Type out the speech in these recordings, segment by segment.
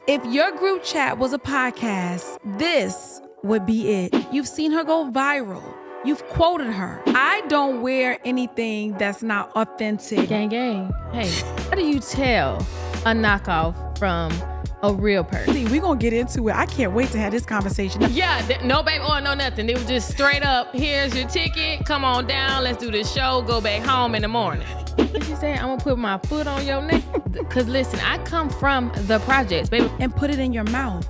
If your group chat was a podcast, this would be it. You've seen her go viral. You've quoted her. I don't wear anything that's not authentic. Gang, gang. Hey, how do you tell a knockoff from a real person? See, we're going to get into it. I can't wait to have this conversation. Yeah, no baby oil, no nothing. They was just straight up, here's your ticket. Come on down. Let's do this show. Go back home in the morning. What you say? I'm going to put my foot on your neck? Because listen, I come from the projects, baby. And put it in your mouth.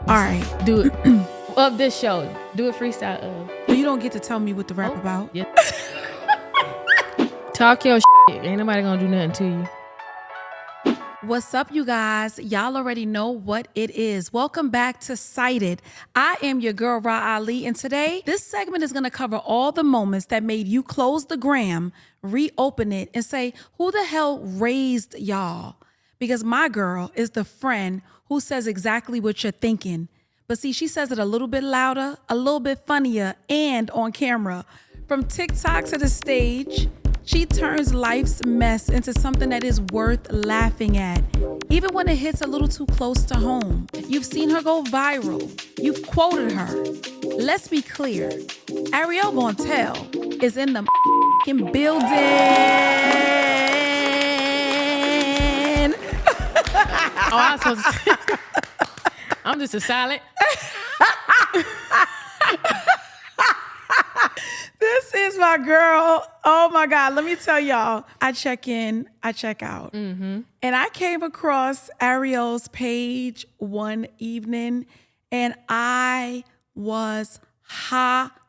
All right. Do it. Of this show. Do it freestyle of. You don't get to tell me what to rap about. Yeah. Talk your shit. Ain't nobody gonna do nothing to you. What's up, you guys? Y'all already know what it is. Welcome back to Cited. I am your girl, Rah Ali, and today, this segment is gonna cover all the moments that made you close the gram, reopen it, and say, who the hell raised y'all? Because my girl is the friend who says exactly what you're thinking. But see, she says it a little bit louder, a little bit funnier, and on camera. From TikTok to the stage, she turns life's mess into something that is worth laughing at, even when it hits a little too close to home. You've seen her go viral. You've quoted her. Let's be clear. Arielle Gone Tell is in the building. Oh, I was supposed to say. I'm just a silent. This is my girl. Oh my God. Let me tell y'all. I check in, I check out. Mm-hmm. And I came across Arielle's page one evening and I was hollering.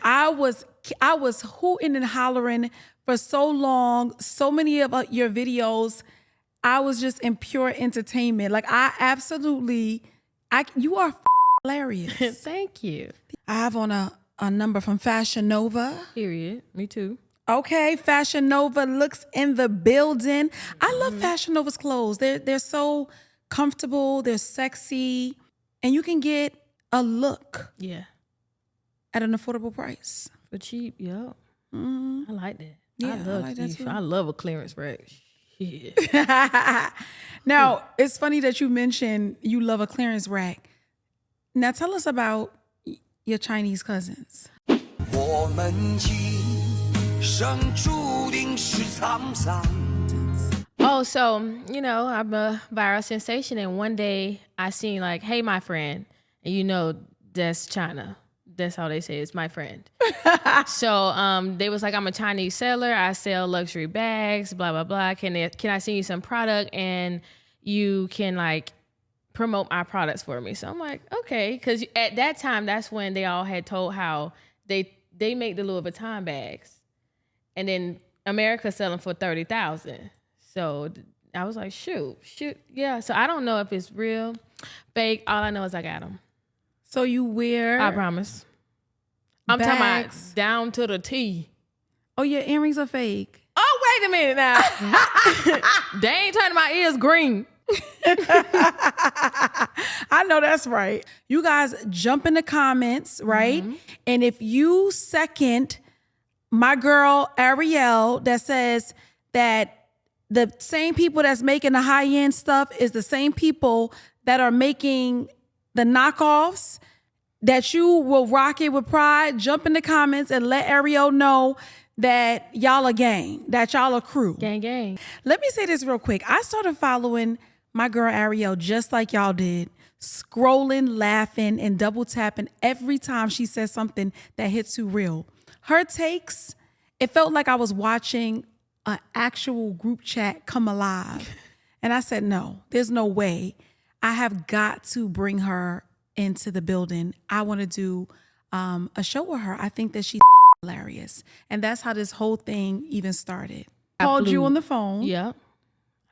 I was hooting and hollering for so long. So many of your videos, I was just in pure entertainment. Like you are hilarious. Thank you. I have on a number from Fashion Nova. Period. Me too. Okay, Fashion Nova looks in the building. I love Fashion Nova's clothes. They're so comfortable. They're sexy, and you can get a look. Yeah. At an affordable price. For cheap, yeah. I like that. Yeah, I love like that too. I love a clearance rack. Yeah. Now, it's funny that you mentioned you love a clearance rack. Now, tell us about your Chinese cousins. Oh, so, I'm a viral sensation. And one day I seen like, hey, my friend. And that's China. That's how they say it's my friend. So they was like, I'm a Chinese seller. I sell luxury bags, blah, blah, blah. Can I send you some product and you can like promote my products for me? So I'm like, okay. Because at that time, that's when they all had told how they make the Louis Vuitton bags. And then America selling for $30,000. So I was like, shoot. Yeah. So I don't know if it's real, fake. All I know is I got them. So you wear... I promise. I'm bags. talking about down to the T. Oh, your earrings are fake. Oh, wait a minute now. They ain't turning my ears green. I know that's right. You guys jump in the comments, right? Mm-hmm. And if you second my girl Arielle that says that the same people that's making the high-end stuff is the same people that are making the knockoffs, that you will rock it with pride, jump in the comments and let Arielle know that y'all a gang, that y'all a crew. Gang, gang. Let me say this real quick. I started following my girl Arielle just like y'all did, scrolling, laughing, and double tapping every time she says something that hits too real. Her takes, it felt like I was watching an actual group chat come alive. And I said, no, there's no way. I have got to bring her into the building. I want to do a show with her. I think that she's hilarious. And that's how this whole thing even started. I called you on the phone. Yep.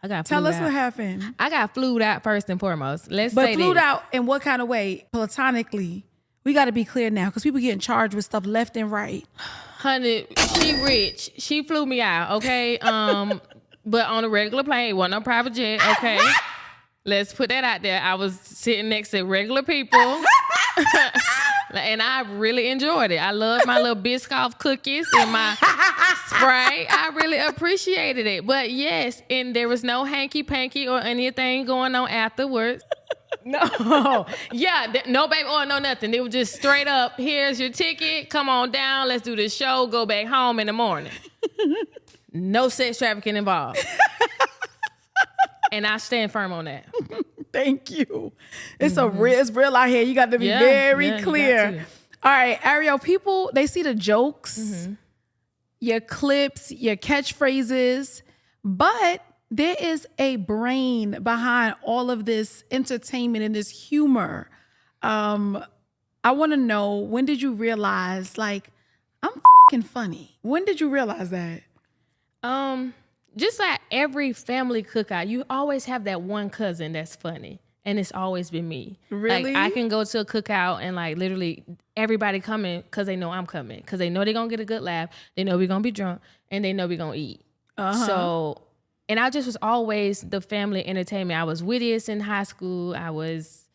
I got Tell us out. what happened. I got flued out first and foremost. But flued out in what kind of way? Platonically. We got to be clear now because people getting charged with stuff left and right. Honey, she rich. She flew me out, okay? But on a regular plane, wasn't no private jet, okay? Let's put that out there. I was sitting next to regular people. And I really enjoyed it. I love my little Biscoff cookies and my Sprite. I really appreciated it. But yes, and there was no hanky-panky or anything going on afterwards. No. Yeah, no baby oil, no nothing. It was just straight up, here's your ticket. Come on down. Let's do the show. Go back home in the morning. No sex trafficking involved. And I stand firm on that. Thank you. It's real out here. You got to be very clear. All right, Arielle, people, they see the jokes, your clips, your catchphrases, but there is a brain behind all of this entertainment and this humor. I want to know, when did you realize, like, I'm fucking funny? When did you realize that? Just like every family cookout, you always have that one cousin that's funny. And it's always been me. Really? Like, I can go to a cookout and like literally everybody coming because they know I'm coming. Because they know they're going to get a good laugh. They know we're going to be drunk. And they know we're going to eat. So, and I just was always the family entertainment. I was wittiest in high school. I was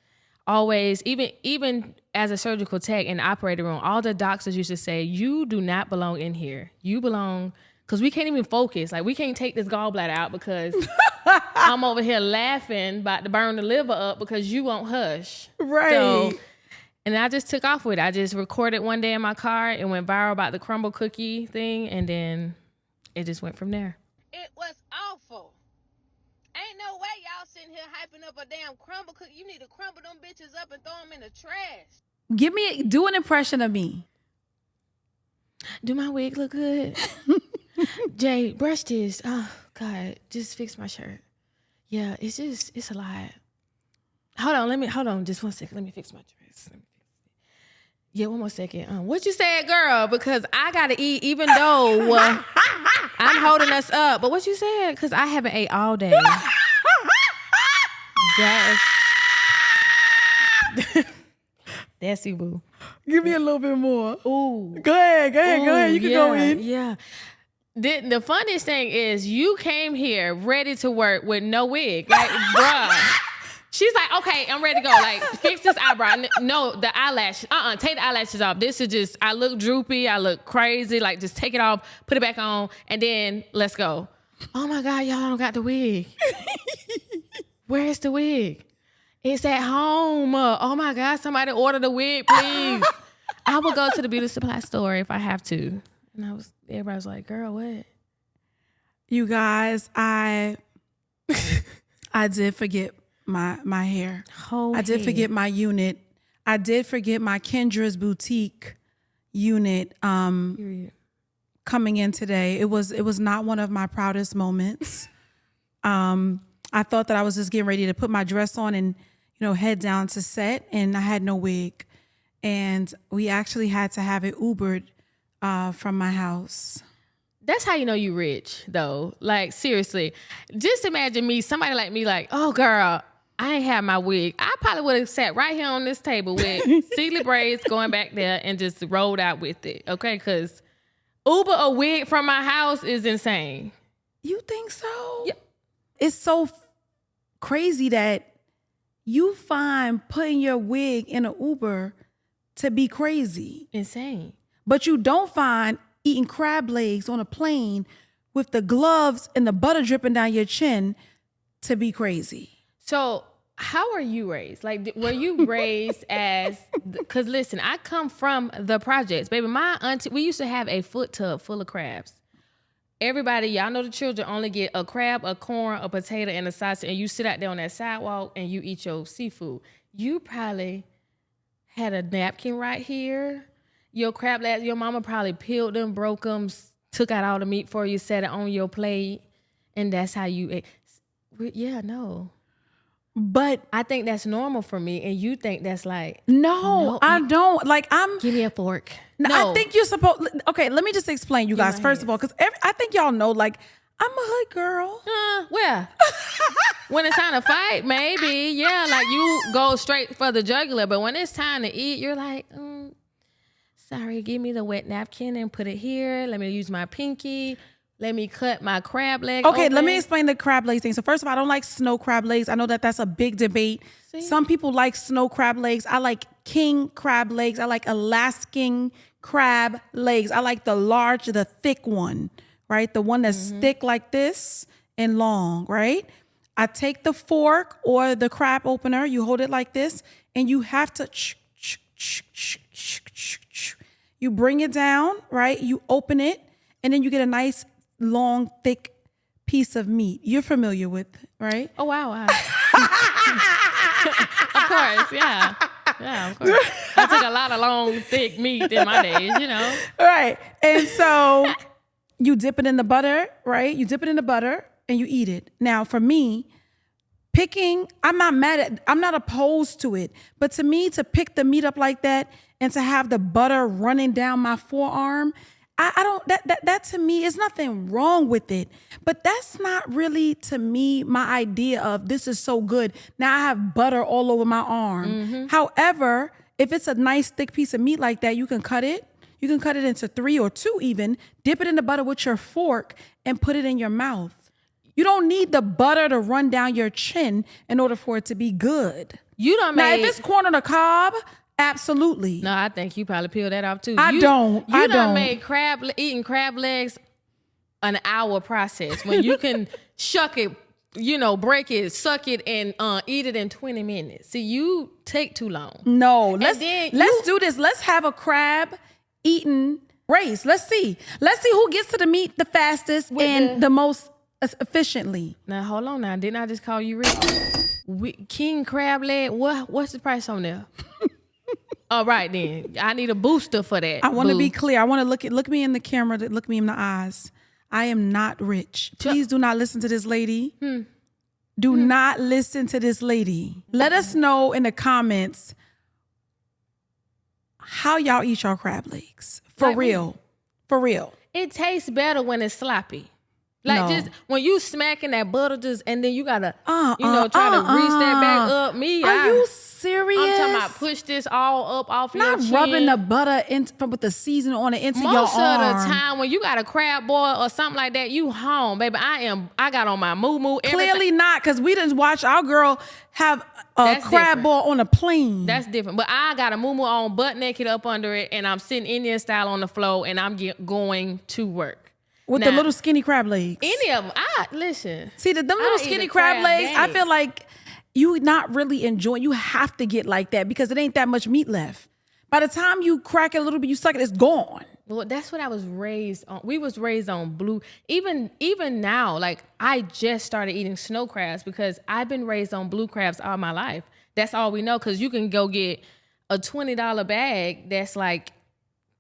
always, even as a surgical tech in the operating room, all the doctors used to say, you do not belong in here. You belong... Because we can't even focus. Like, we can't take this gallbladder out because I'm over here laughing about to burn the liver up because you won't hush. Right. So, and I just took off with it. I just recorded one day in my car and went viral about the crumble cookie thing. And then it just went from there. It was awful. Ain't no way y'all sitting here hyping up a damn crumble cookie. You need to crumble them bitches up and throw them in the trash. Do an impression of me. Do my wig look good? Jay, brush this. Oh, God, just fix my shirt. Yeah, it's a lot. Hold on, just 1 second. Let me fix my dress. Yeah, one more second. What you said, girl? Because I got to eat even though I'm holding us up. But what you said? Because I haven't ate all day. That's you, boo. Give me a little bit more. Ooh. Go ahead. You can go in. Yeah. The funniest thing is you came here ready to work with no wig. Like, bruh. She's like, okay, I'm ready to go. Like, fix this eyebrow. No, the eyelash. Take the eyelashes off. This is just, I look droopy. I look crazy. Like, just take it off, put it back on, and then let's go. Oh my God, y'all don't got the wig. Where's the wig? It's at home. Oh my God, somebody order the wig, please. I would go to the beauty supply store if I have to. And everybody was like, girl, what? You guys, I did forget my hair. I did forget my unit. I did forget my Kendra's Boutique unit coming in today. It was not one of my proudest moments. I thought that I was just getting ready to put my dress on and, head down to set, and I had no wig. And we actually had to have it Ubered from my house. That's how you know you rich, though. Like, seriously. Just imagine me, somebody like me, like, oh, girl, I ain't have my wig. I probably would have sat right here on this table with Sealy braids going back there and just rolled out with it, okay? Because Uber a wig from my house is insane. You think so? Yeah. It's so crazy that you find putting your wig in an Uber to be crazy. Insane. But you don't find eating crab legs on a plane with the gloves and the butter dripping down your chin to be crazy. So how are you raised? Like, were you raised as, because listen, I come from the projects. Baby, my auntie, we used to have a foot tub full of crabs. Everybody, y'all know the children only get a crab, a corn, a potato, and a sausage, and you sit out there on that sidewalk and you eat your seafood. You probably had a napkin right here. Your crab legs, your mama probably peeled them, broke them, took out all the meat for you, set it on your plate, and that's how you ate. Yeah, no. But I think that's normal for me, and you think that's like... No, I don't. Like, Give me a fork. No. I think you're supposed... Okay, let me just explain, you guys, first of all, because I think y'all know, like, I'm a hood girl. Where? When it's time to fight, maybe. Yeah, like, you go straight for the jugular, but when it's time to eat, you're like, sorry, give me the wet napkin and put it here. Let me use my pinky. Let me cut my crab leg open. Let me explain the crab legs thing. So first of all, I don't like snow crab legs. I know that that's a big debate. See? Some people like snow crab legs. I like king crab legs. I like Alaskan crab legs. I like the large, the thick one, right? The one that's thick like this and long, right? I take the fork or the crab opener, you hold it like this, and you have to, you bring it down, right? You open it, and then you get a nice, long, thick piece of meat. You're familiar with, right? Oh, wow. Of course, yeah. Yeah, of course. I took a lot of long, thick meat in my days, you know. Right. And so you dip it in the butter, right? You dip it in the butter and you eat it. Now, for me, I'm not opposed to it. But to me, to pick the meat up like that and to have the butter running down my forearm, I don't, that to me, is nothing wrong with it. But that's not really, to me, my idea of this is so good. Now I have butter all over my arm. However, if it's a nice thick piece of meat like that, you can cut it. You can cut it into 3 or 2 even, dip it in the butter with your fork and put it in your mouth. You don't need the butter to run down your chin in order for it to be good. You don't Now, if it's corn on the cob, absolutely. No, I think you probably peel that off too. I don't. You done made eating crab legs an hour process when you can shuck it, break it, suck it, and eat it in 20 minutes. See, you take too long. No, let's do this. Let's have a crab eating race. Let's see who gets to the meat the fastest and the most efficiently. Now hold on. Now didn't I just call you rich? King crab leg. What's the price on there? All right then. I need a booster for that. I want to be clear. I want to look me in the camera. Look me in the eyes. I am not rich. Please do not listen to this lady. Do not listen to this lady. Let us know in the comments how y'all eat your crab legs. For real. It tastes better when it's sloppy. Like just when you smacking that butter and then you gotta try to reach that back up. Are you serious? I'm talking about push this all up off your chin. Not rubbing the butter with the seasoning on it into your arm. Most of the time when you got a crab boil or something like that, you home, baby. I got on my moo-moo. Clearly not, because we didn't watch our girl have a crab boil on a plane. That's different. But I got a moo-moo on, butt naked up under it, and I'm sitting Indian style on the floor, and I'm going to work. With the little skinny crab legs. Any of them. Listen. See, them little skinny crab legs, I feel like you not really enjoying. You have to get like that because it ain't that much meat left. By the time you crack it a little bit, you suck it, it's gone. Well, that's what I was raised on. We was raised on blue. Even now, like I just started eating snow crabs because I've been raised on blue crabs all my life. That's all we know, because you can go get a $20 bag that's like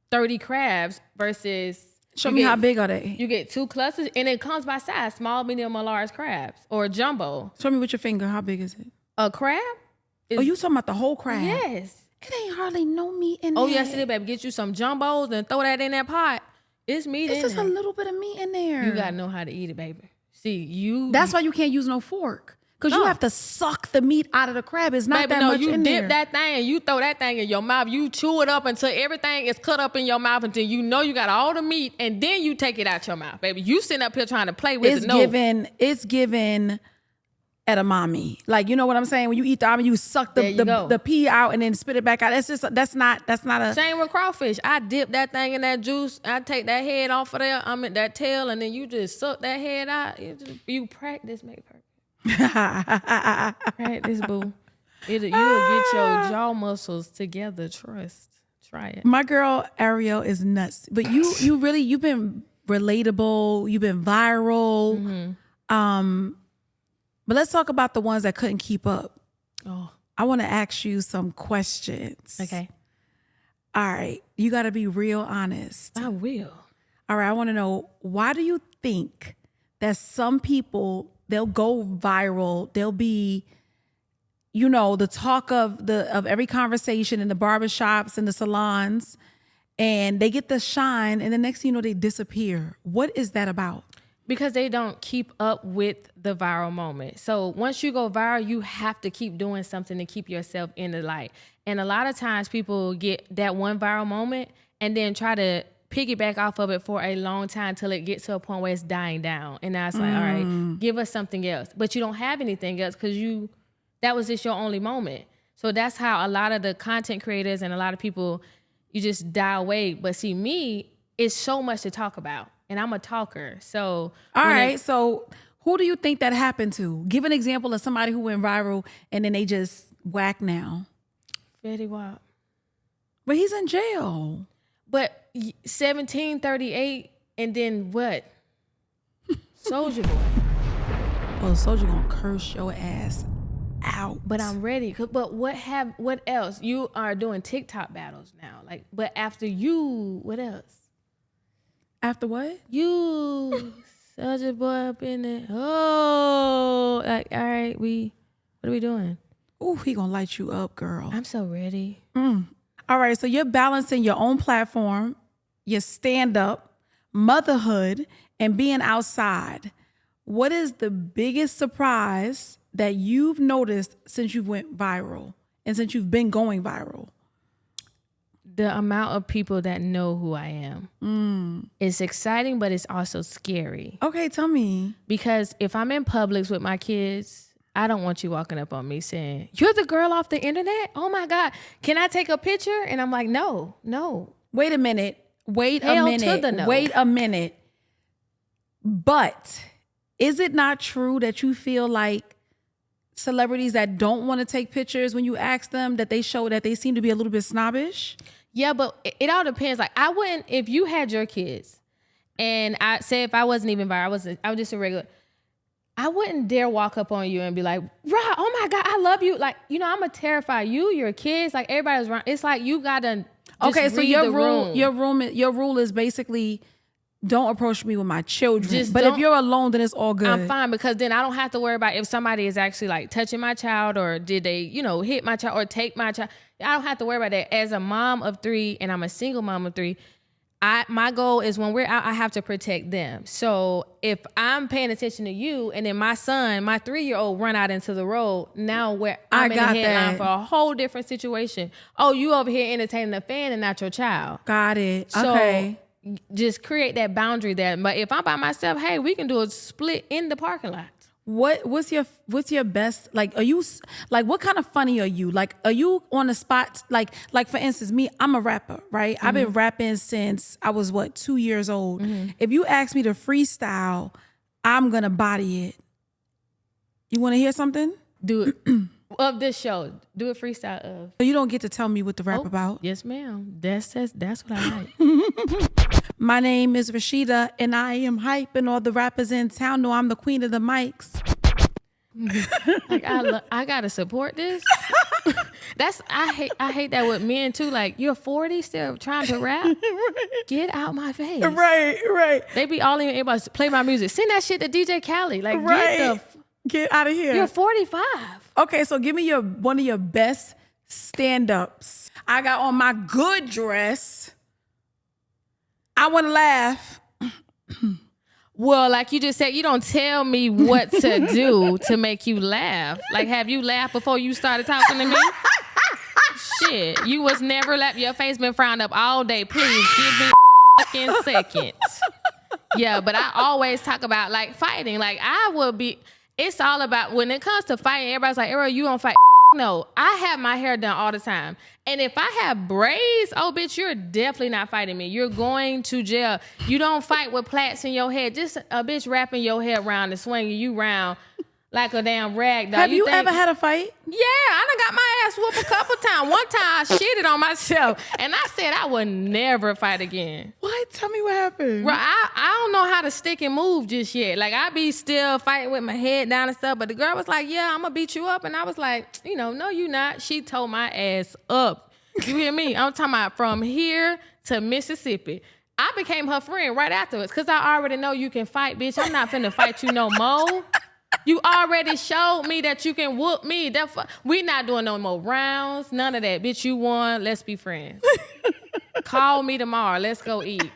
30 crabs versus... Show me how big are they? You get 2 clusters, and it comes by size: small, medium, or large crabs, or a jumbo. Show me with your finger. How big is it? A crab? You talking about the whole crab? Yes. It ain't hardly no meat in there. Oh, yes, it is, baby. Get you some jumbos and throw that in that pot. It's meat in there. It's just a little bit of meat in there. You got to know how to eat it, baby. See, That's why you can't use no fork. Because you have to suck the meat out of the crab. It's not that much in there. You dip that thing and you throw that thing in your mouth. You chew it up until everything is cut up in your mouth until you know you got all the meat, and then you take it out your mouth, baby. You sitting up here trying to play with it. It's given edamame. Like, you know what I'm saying? When you eat the almond, you suck the pea out and then spit it back out. That's not a... Same with crawfish. I dip that thing in that juice. I take that head off of there. That tail, and then you just suck that head out. You practice, make perfect. Practice, boo. You'll get your jaw muscles together. Try it. My girl Arielle is nuts, but you've been relatable. You've been viral. But let's talk about the ones that couldn't keep up. I want to ask you some questions. Okay. All right, you got to be real honest. I will. All right, I want to know, why do you think that some people, they'll go viral, they'll be, the talk of every conversation in the barbershops and the salons, and they get the shine, and the next thing you know, they disappear? What is that about? Because they don't keep up with the viral moment. So once you go viral, you have to keep doing something to keep yourself in the light. And a lot of times people get that one viral moment and then try to piggyback off of it for a long time till it gets to a point where it's dying down. And now it's like, all right, give us something else. But you don't have anything else because that was just your only moment. So that's how a lot of the content creators and a lot of people, you just die away. But see, me, it's so much to talk about, and I'm a talker. So all right, so who do you think that happened to? Give an example of somebody who went viral and then they just whack now. Fetty Wap. But he's in jail. But 1738, and then what? Soldier Boy. Oh, Soldier gonna curse your ass out. But I'm ready. But what else? You are doing TikTok battles now. Like, but after you, what else? After what? You, Soldier Boy up in there. Oh, like, all right, what are we doing? Ooh, he gonna light you up, girl. I'm so ready. All right, so you're balancing your own platform, your stand-up, motherhood, and being outside. What is the biggest surprise that you've noticed since you went viral and since you've been going viral? The amount of people that know who I am. It's exciting, but it's also scary. Okay, tell me. Because if I'm in Publix with my kids, I don't want you walking up on me saying, "You're the girl off the internet? Oh my God, can I take a picture?" And I'm like, no. Wait a minute. Hell to the no. Wait a minute. But is it not true that you feel like celebrities that don't want to take pictures, when you ask them, that they show that they seem to be a little bit snobbish? Yeah, but it all depends. Like, I wouldn't, if you had your kids, and I say if I wasn't even viral, I was just a regular, I wouldn't dare walk up on you and be like, "Rah, oh my God, I love you." Like, I'm gonna terrify you, your kids, like everybody's around. It's like you gotta just okay, so read your the room. your rule is basically, don't approach me with my children. Just but if you're alone, then it's all good. I'm fine, because then I don't have to worry about if somebody is actually like touching my child, or did they, hit my child or take my child. I don't have to worry about that. As a mom of 3, and I'm a single mom of 3, my goal is when we're out, I have to protect them. So if I'm paying attention to you, and then my son, my 3-year-old, run out into the road, now where I'm in the headline for a whole different situation. Oh, you over here entertaining the fan and not your child. Got it. So, okay. just create that boundary there. But if I'm by myself, hey, we can do a split in the parking lot. What's your best, like, are you, like, what kind of funny are you? Like, are you on the spot? Like for instance, me, I'm a rapper, right? I've been rapping since I was 2 years old. If you ask me to freestyle, I'm gonna body it. You want to hear something? Do it. Of this show, do a freestyle of. You don't get to tell me what to rap about. Yes, ma'am. That's what I like. My name is Rashida, and I am hype, and all the rappers in town know I'm the queen of the mics. Like, I gotta support this. I hate that with men too. Like, you're 40 still trying to rap. Right. Get out my face. Right. They be all in everybody play my music. Send that shit to DJ Khaled. Like, get out of here. You're 45. Okay, so give me one of your best stand-ups. I got on my good dress. I want to laugh. Well, like you just said, you don't tell me what to do to make you laugh. Like, have you laughed before you started talking to me? Shit, you was never laugh. Your face been frowned up all day. Please give me a fucking second. Yeah, but I always talk about, like, fighting. Like, it's all about, when it comes to fighting, everybody's like, "Arielle, you gonna fight?" No, I have my hair done all the time. And if I have braids, oh, bitch, you're definitely not fighting me. You're going to jail. You don't fight with plaits in your head. Just a bitch wrapping your hair around and swinging you around like a damn rag doll. Have you ever had a fight? Yeah, I done got my ass whooped a couple times. One time I shitted on myself, and I said I would never fight again. What? Tell me what happened. Bro, I don't know how to stick and move just yet. Like, I be still fighting with my head down and stuff, but the girl was like, "Yeah, I'm gonna beat you up," and I was like, "No, you not." She tore my ass up. You hear me? I'm talking about from here to Mississippi. I became her friend right afterwards, because I already know you can fight, bitch. I'm not finna fight you no more. You already showed me that you can whoop me. We not doing no more rounds. None of that. Bitch, you won. Let's be friends. Call me tomorrow. Let's go eat.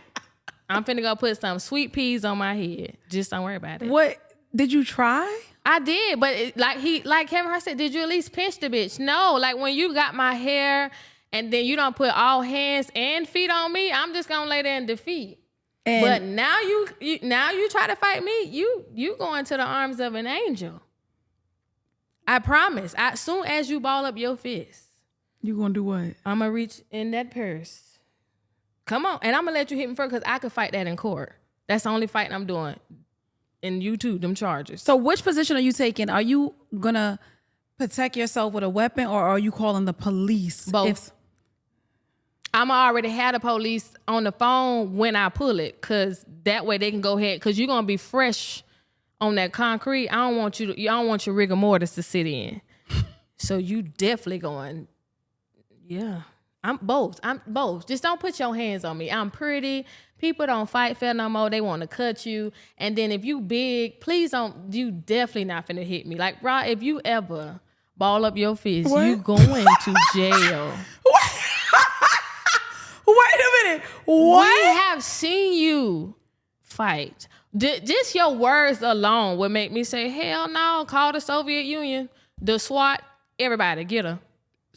I'm finna go put some sweet peas on my head. Just don't worry about it. What? Did you try? I did, but like Kevin Hart said, did you at least pinch the bitch? No. Like, when you got my hair and then you don't put all hands and feet on me, I'm just gonna lay there in defeat. But now you try to fight me, you go into the arms of an angel. I promise. As soon as you ball up your fist, You gonna do what? I'm gonna reach in that purse. Come on, and I'm gonna let you hit me first because I could fight that in court. That's the only fighting I'm doing. And you too, them charges. So which position are you taking? Are you gonna protect yourself with a weapon, or are you calling the police? Both. I'm already had the police on the phone when I pull it, cause that way they can go ahead. Cause you're gonna be fresh on that concrete. I don't want your rigor mortis to sit in. So you definitely going. Yeah, I'm both. Just don't put your hands on me. I'm pretty. People don't fight fair no more. They want to cut you. And then if you big, please don't. You definitely not finna hit me. Like, Rah, if you ever ball up your fist, you going to jail. Wait a minute. What? We have seen you fight. Just your words alone would make me say, hell no, call the Soviet Union, the SWAT, everybody, get her.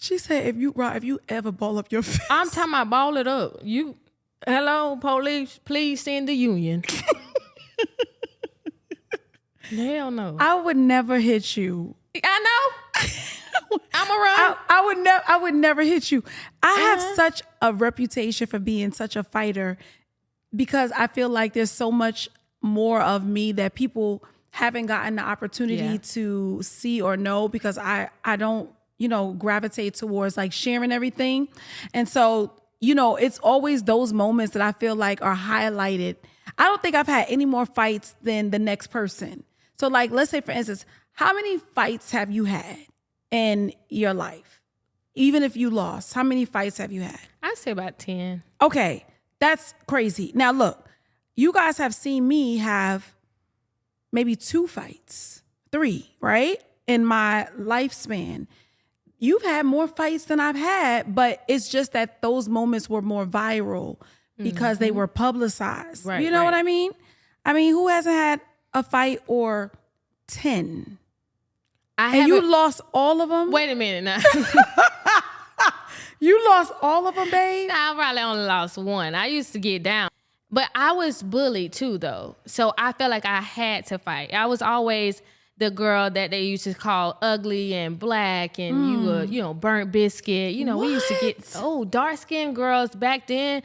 She said, if you ever ball up your fist. I'm talking about ball it up. Hello, police, please send the union. Hell no. I would never hit you. I know. I'm around. I would never hit you. I have such a reputation for being such a fighter because I feel like there's so much more of me that people haven't gotten the opportunity to see or know because I don't, gravitate towards like sharing everything. And so, it's always those moments that I feel like are highlighted. I don't think I've had any more fights than the next person. So like, let's say for instance, how many fights have you had in your life? Even if you lost, how many fights have you had? I'd say about 10. Okay, that's crazy. Now look, you guys have seen me have maybe 2 fights, 3, right? In my lifespan. You've had more fights than I've had, but it's just that those moments were more viral because they were publicized. Right, you know what I mean? I mean, who hasn't had a fight or 10? And you lost all of them? Wait a minute now. You lost all of them, babe? I probably only lost 1. I used to get down. But I was bullied too, though. So I felt like I had to fight. I was always the girl that they used to call ugly and black and you were, burnt biscuit. We used to get, dark-skinned girls back then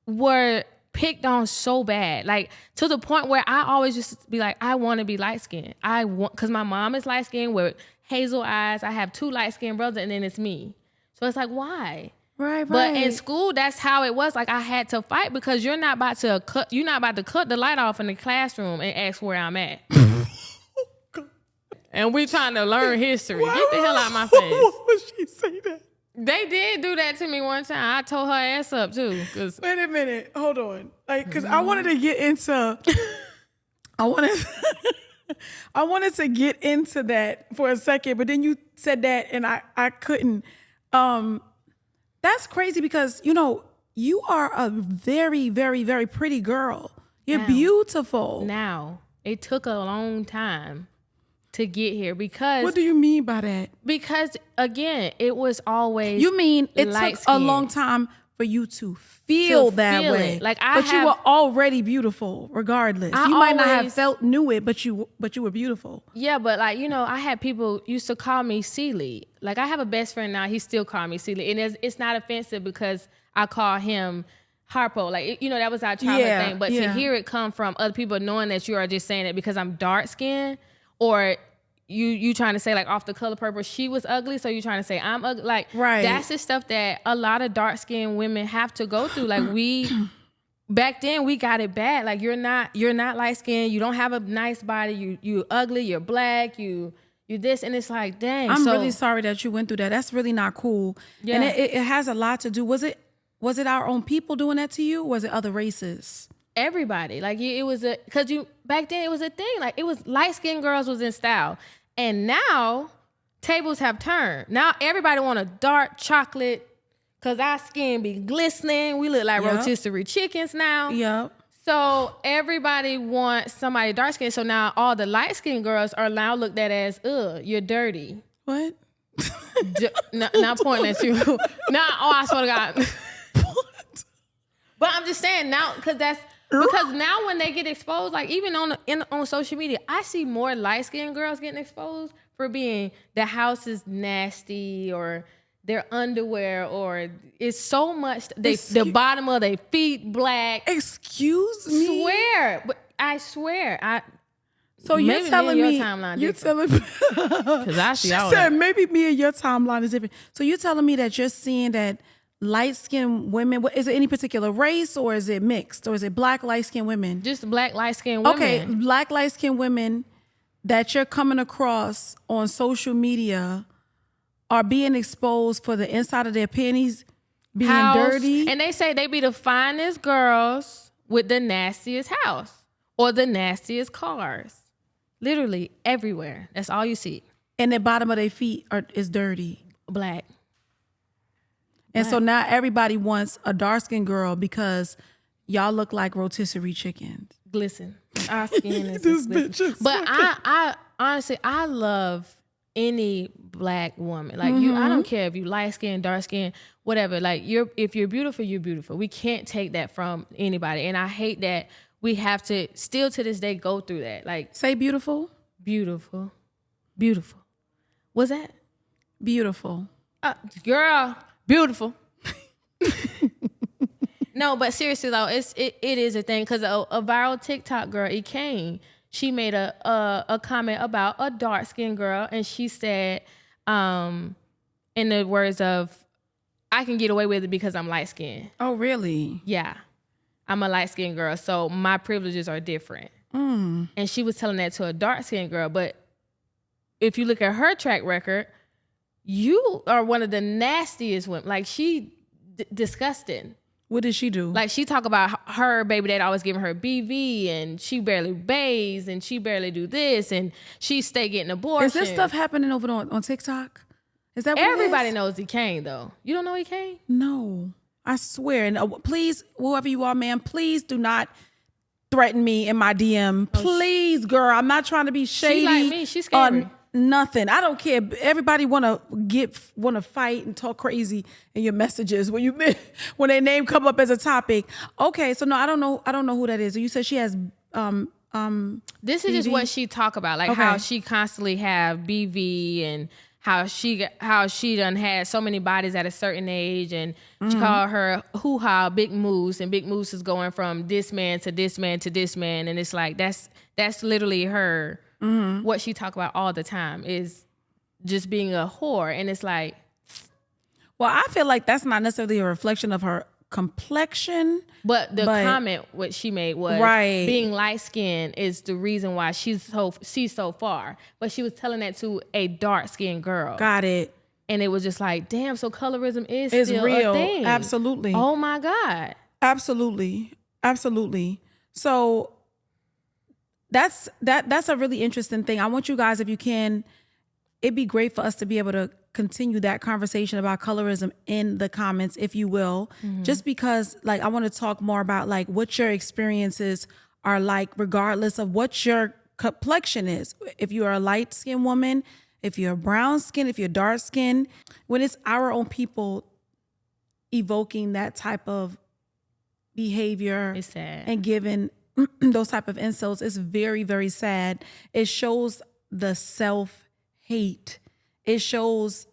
were picked on so bad. Like, to the point where I always used to be like, I want to be light-skinned. Because my mom is light-skinned with hazel eyes. I have 2 light-skinned brothers and then it's me. So it's like, why? Right. But in school, that's how it was. Like, I had to fight because you're not about to cut the light off in the classroom and ask where I'm at. And we trying to learn history. Get the hell out of my face. Why would she say that? They did do that to me one time. I tore her ass up too. Wait a minute. Hold on. Like, because I wanted to get into... I wanted to get into that for a second, but then you said that and I couldn't. That's crazy because, you are a very, very, very pretty girl. You're beautiful. Now, it took a long time to get here because... What do you mean by that? Because, again, it was always... You mean it took a long time for you to feel that way. Like, you were already beautiful regardless. You might not have knew it, but you were beautiful. Yeah, but like, I had people used to call me Celie. Like, I have a best friend now, he still call me Celie. And it's not offensive because I call him Harpo. Like, that was our childhood thing. But to hear it come from other people knowing that you are just saying it because I'm dark skinned, or you trying to say like off the color purple she was ugly, so you trying to say I'm ugly. Like, that's the stuff that a lot of dark skinned women have to go through. Like, we back then we got it bad. Like, you're not light skinned, you don't have a nice body, you ugly, you're black, you this, and it's like, dang. I'm really sorry that you went through that. That's really not cool. Yeah. And it has a lot to do. Was it our own people doing that to you? Or was it other races? Everybody. Like, it was because back then it was a thing. Like, it was light-skinned girls was in style. And now tables have turned. Now everybody want a dark chocolate because our skin be glistening. We look like rotisserie chickens now. Yep. So everybody wants somebody dark skinned. So now all the light-skinned girls are now looked at as, you're dirty. What? Not pointing at you. I swear to God. What? But I'm just saying now, because now when they get exposed, like even on social media, I see more light-skinned girls getting exposed for being the house is nasty or their underwear or it's so much the bottom of their feet black. Excuse me. I swear. So you're telling me you're telling me because I see. She said maybe me and your timeline is different. So you're telling me that you're seeing that light-skinned women. Is it any particular race or is it mixed or is it black light-skinned women? Just black light-skinned women. Okay, black light-skinned women that you're coming across on social media are being exposed for the inside of their panties being dirty. And they say they be the finest girls with the nastiest house or the nastiest cars. Literally everywhere. That's all you see. And the bottom of their feet is dirty. Black. And so now everybody wants a dark-skinned girl because y'all look like rotisserie chickens. Glisten. Our skin is glisten. But I honestly, I love any black woman. Like you, I don't care if you light skin, dark skin, whatever. Like if you're beautiful, you're beautiful. We can't take that from anybody. And I hate that we have to still to this day go through that. Like say beautiful. Beautiful. Beautiful. What's that? Beautiful. Girl, beautiful. No, but seriously though, it is a thing because a viral TikTok girl, Ekane, she made a comment about a dark skinned girl, and she said, in the words of, "I can get away with it because I'm light skinned." Oh, really? Yeah, I'm a light skinned girl, so my privileges are different. And she was telling that to a dark skinned girl, but if you look at her track record, you are one of the nastiest women. Like she disgusting. What did she do? Like she talk about her baby dad always giving her BV and she barely bathes and she barely do this and she stay getting abortions. Is this stuff happening over on TikTok? Is that what everybody knows Ekane though? You don't know Ekane? No, I swear. And please, whoever you are, man, please do not threaten me in my DM. Please, girl. I'm not trying to be shady. She like me. She's scary. Nothing. I don't care. Everybody want to fight and talk crazy in your messages when their name come up as a topic. Okay, so no, I don't know who that is. You said she has This is just what she talk about, like how she constantly have BV and how she done had so many bodies at a certain age, and she called her hoo-ha Big Moose, and Big Moose is going from this man to this man to this man, and it's like that's literally her. What she talk about all the time is just being a whore, and it's like, well, I feel like that's not necessarily a reflection of her complexion, but the comment what she made was being light skinned is the reason why she's so far. But she was telling that to a dark skinned girl. Got it. And it was just like, damn. So colorism is still real. A thing. Absolutely. Oh my God. Absolutely. So that's a really interesting thing. I want you guys, if you can, it'd be great for us to be able to continue that conversation about colorism in the comments, if you will, just because like I want to talk more about like what your experiences are like, regardless of what your complexion is. If you're a light skinned woman, if you're brown skin, if you're dark skin, when it's our own people evoking that type of behavior, it's sad. And giving those type of insults, it's very, very sad. It shows the self-hate. It shows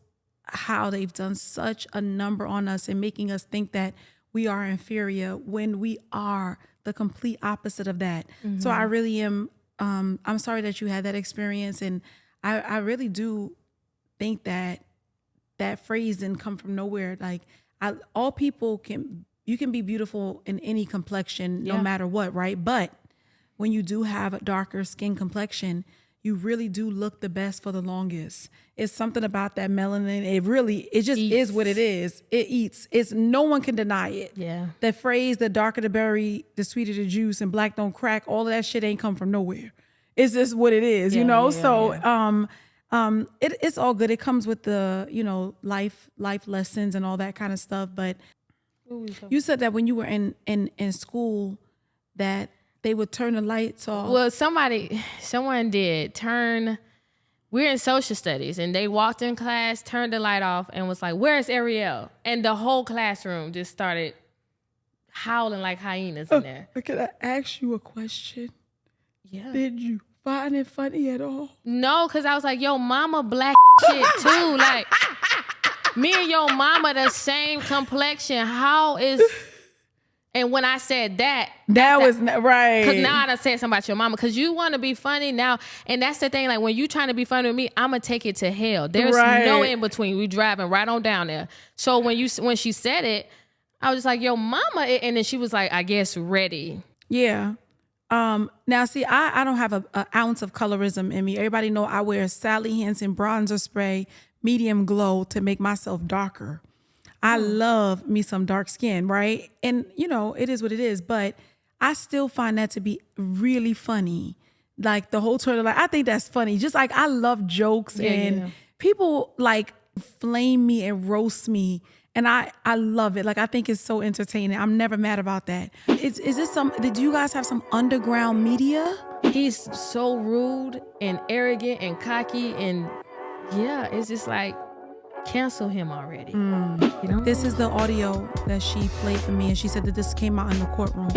how they've done such a number on us and making us think that we are inferior when we are the complete opposite of that. So I really am, I'm sorry that you had that experience. And I really do think that phrase didn't come from nowhere. Like all people you can be beautiful in any complexion, no matter what, right? But when you do have a darker skin complexion, you really do look the best for the longest. It's something about that melanin. It just is what it is. It eats. No one can deny it. Yeah. That phrase, the darker the berry, the sweeter the juice, and black don't crack, all of that shit ain't come from nowhere. It's just what it is, you know? It's all good. It comes with the, life lessons and all that kind of stuff. But you said that when you were in school that they would turn the lights off. Well, someone did turn. We're in social studies, and they walked in class, turned the light off, and was like, "Where's Arielle?" And the whole classroom just started howling like hyenas in there. Could I ask you a question? Yeah. Did you find it funny at all. No, because I was like, yo, mama black shit too. Like, me and your mama the same complexion. How is... And when I said that was right. Because now I done said something about your mama. Because you want to be funny now. And that's the thing. Like, when you trying to be funny with me, I'm going to take it to hell. There's no in between. We driving right on down there. So when she said it, I was just like, yo, mama. And then she was like, I guess, ready. Yeah. Now, see, I don't have an ounce of colorism in me. Everybody know I wear Sally Hansen bronzer spray, medium glow to make myself darker. I love me some dark skin, right? And, you know, it is what it is. But I still find that to be really funny. Like the whole Twitter, like, I think that's funny. Just like I love jokes and people like flame me and roast me. And I love it. Like, I think it's so entertaining. I'm never mad about that. Is this did you guys have some underground media? He's so rude and arrogant and cocky. And yeah, it's just like, cancel him already. You know? This is the audio that she played for me, and she said that this came out in the courtroom.